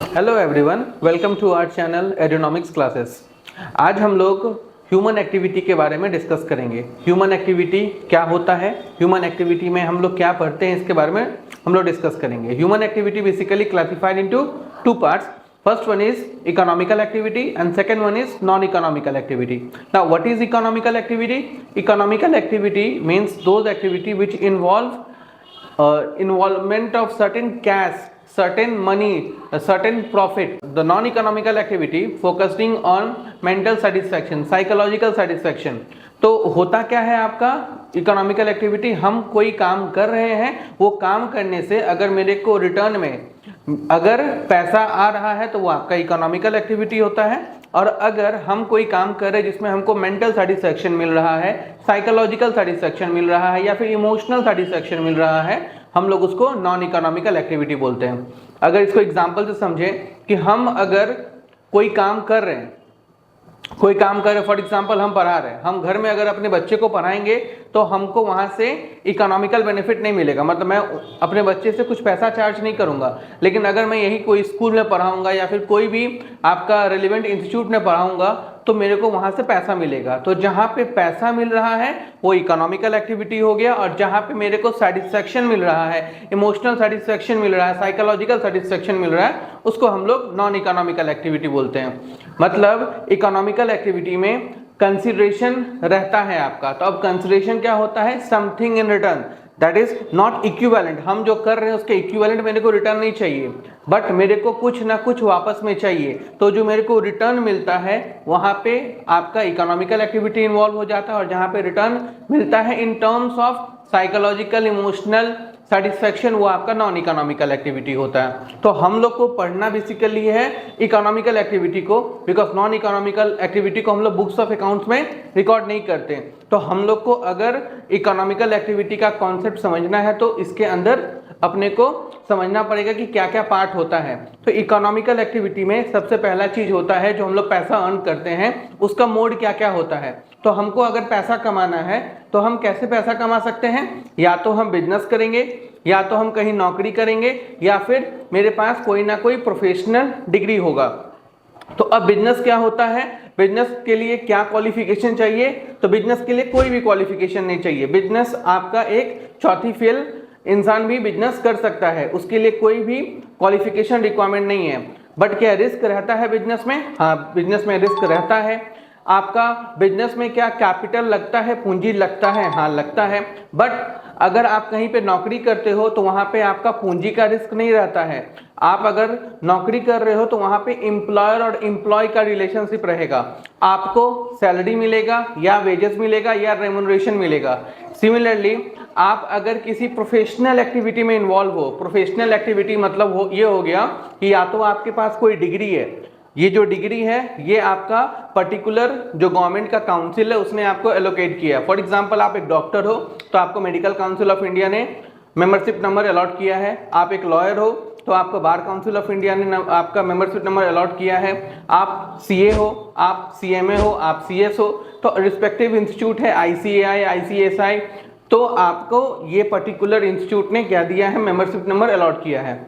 Hello everyone, welcome to our channel aeronomics classes. आज हम लोग ह्यूमन एक्टिविटी के बारे में डिस्कस करेंगे। ह्यूमन एक्टिविटी क्या होता है, ह्यूमन एक्टिविटी में हम लोग क्या पढ़ते हैं, इसके बारे में हम लोग डिस्कस करेंगे। Human activity basically classified into two parts. First one is economical activity and second one is non-economical activity. Now what is economical activity? Economical activity means those activity which involve involvement of certain cash, certain money, certain profit. The non-economical activity focusing on mental satisfaction, psychological satisfaction. तो होता क्या है आपका economical activity, हम कोई काम कर रहे हैं, वो काम करने से अगर मेरे को रिटर्न में अगर पैसा आ रहा है तो वो आपका इकोनॉमिकल एक्टिविटी होता है। और अगर हम कोई काम कर रहे हैं जिसमें हमको मेंटल सेटिस्फैक्शन मिल रहा है, साइकोलॉजिकल सेटिस्फैक्शन मिल रहा है या फिर इमोशनल सेटिस्फैक्शन मिल रहा है, हम लोग उसको नॉन इकोनॉमिकल एक्टिविटी बोलते हैं। अगर इसको एग्जांपल से समझें कि हम अगर कोई काम कर रहे हैं, फॉर एग्जांपल हम पढ़ा रहे हैं, हम घर में अगर अपने बच्चे को पढ़ाएंगे तो हमको वहां से इकोनॉमिकल बेनिफिट नहीं मिलेगा, मतलब मैं अपने बच्चे से कुछ पैसा चार्ज नहीं करूंगा। लेकिन अगर मैं यही कोई स्कूल में पढ़ाऊंगा या फिर कोई भी आपका रेलिवेंट इंस्टीट्यूट में पढ़ाऊंगा तो मेरे को वहां से पैसा मिलेगा। तो जहां पे पैसा मिल रहा है वो इकोनॉमिकल एक्टिविटी हो गया, और जहां पे मेरे को सेटिस्फैक्शन मिल रहा है, इमोशनल सेटिस्फैक्शन मिल रहा है, साइकोलॉजिकल सेटिस्फैक्शन मिल रहा है, उसको हम लोग नॉन इकोनॉमिकल एक्टिविटी बोलते हैं। मतलब इकोनॉमिकल एक्टिविटी में कंसिडरेशन रहता है आपका। तो अब कंसिडरेशन क्या होता है? Something in return, that is not equivalent. हम जो कर रहे हैं उसके इक्विवेलेंट मेरे को रिटर्न नहीं चाहिए, बट मेरे को कुछ ना कुछ वापस में चाहिए। तो जो मेरे को रिटर्न मिलता है वहां पे आपका इकोनॉमिकल एक्टिविटी इन्वॉल्व हो जाता है, और जहां पे रिटर्न मिलता है in terms of psychological emotional satisfaction, वो आपका नॉन इकोनॉमिकल एक्टिविटी होता है। तो हम लोग को पढ़ना बेसिकली है इकोनॉमिकल एक्टिविटी को, बिकॉज नॉन इकोनॉमिकल एक्टिविटी को हम लोग बुक्स ऑफ अकाउंट्स में रिकॉर्ड नहीं करते। तो हम लोग को अगर इकोनॉमिकल एक्टिविटी का कॉन्सेप्ट समझना है तो इसके अंदर अपने को समझना पड़ेगा कि क्या क्या पार्ट होता है। तो इकोनॉमिकल एक्टिविटी में सबसे पहला चीज होता है जो हम लोग पैसा अर्न करते हैं, उसका मोड क्या क्या होता है। तो हमको अगर पैसा कमाना है तो हम कैसे पैसा कमा सकते हैं? या तो हम बिजनेस करेंगे, या तो हम कहीं नौकरी करेंगे, या फिर मेरे पास कोई ना कोई प्रोफेशनल डिग्री होगा। तो अब बिजनेस क्या होता है? बिजनेस के लिए क्या क्वालिफिकेशन चाहिए? तो बिजनेस के लिए कोई भी क्वालिफिकेशन नहीं चाहिए। बिजनेस आपका एक चौथी फेल इंसान भी बिजनेस कर सकता है, उसके लिए कोई भी क्वालिफिकेशन रिक्वायरमेंट नहीं है। बट क्या रिस्क रहता है बिजनेस में? हाँ, बिजनेस में रिस्क रहता है। आपका बिजनेस में क्या कैपिटल लगता है, पूंजी लगता है? हाँ, लगता है। बट अगर आप कहीं पे नौकरी करते हो तो वहां पे आपका पूंजी का रिस्क नहीं रहता है। आप अगर नौकरी कर रहे हो तो वहां पे एम्प्लॉयर और एम्प्लॉय का रिलेशनशिप रहेगा। आपको सैलरी मिलेगा या वेजेस मिलेगा या रेम्युनरेशन मिलेगा। सिमिलरली आप अगर किसी प्रोफेशनल एक्टिविटी में इन्वॉल्व हो, प्रोफेशनल एक्टिविटी मतलब ये हो गया कि या तो आपके पास कोई डिग्री है, ये जो डिग्री है ये आपका पर्टिकुलर जो गवर्नमेंट का काउंसिल है उसने आपको एलोकेट किया। फॉर एग्जांपल आप एक डॉक्टर हो तो आपको मेडिकल काउंसिल ऑफ इंडिया ने मेंबरशिप नंबर अलॉट किया है। आप एक लॉयर हो तो आपको बार काउंसिल ऑफ इंडिया ने आपका मेंबरशिप नंबर अलॉट किया है। आप सीए हो, आप सीएमए हो, आप सीएस हो, तो रिस्पेक्टिव इंस्टीट्यूट है आईसीएआई, आईसीएसआई, तो आपको ये पर्टिकुलर इंस्टीट्यूट ने क्या दिया है? मेंबरशिप नंबर अलॉट किया है।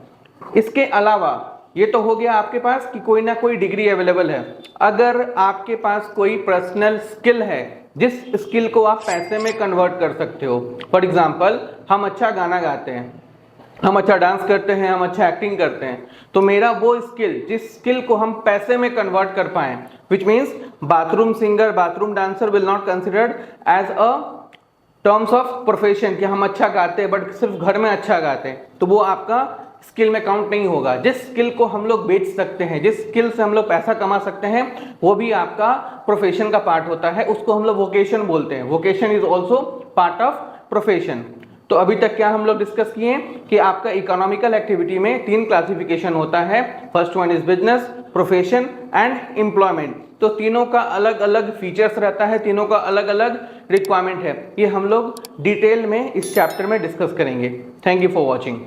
इसके अलावा ये तो हो गया आपके पास कि कोई ना कोई डिग्री अवेलेबल है। अगर आपके पास कोई पर्सनल स्किल है जिस स्किल को आप पैसे में कन्वर्ट कर सकते हो, फॉर एग्जांपल हम अच्छा गाना गाते हैं, हम अच्छा डांस करते हैं, हम अच्छा एक्टिंग करते हैं, तो मेरा वो स्किल, जिस स्किल को हम पैसे में कन्वर्ट कर पाए, which means bathroom singer, bathroom dancer will not considered as a terms of profession कि हम अच्छा गाते हैं बट सिर्फ घर में अच्छा गाते हैं, तो वो आपका स्किल में काउंट नहीं होगा। जिस स्किल को हम लोग बेच सकते हैं, जिस स्किल से हम लोग पैसा कमा सकते हैं, वो भी आपका प्रोफेशन का पार्ट होता है, उसको हम लोग वोकेशन बोलते हैं। Vocation is also part of profession. तो अभी तक क्या हम लोग डिस्कस किए कि आपका इकोनॉमिकल एक्टिविटी में 3 क्लासिफिकेशन होता है। First one is business, profession and employment. तो तीनों का अलग अलग फीचर्स रहता है, तीनों का अलग अलग रिक्वायरमेंट है। ये हम लोग डिटेल में इस चैप्टर में डिस्कस करेंगे। Thank you for watching.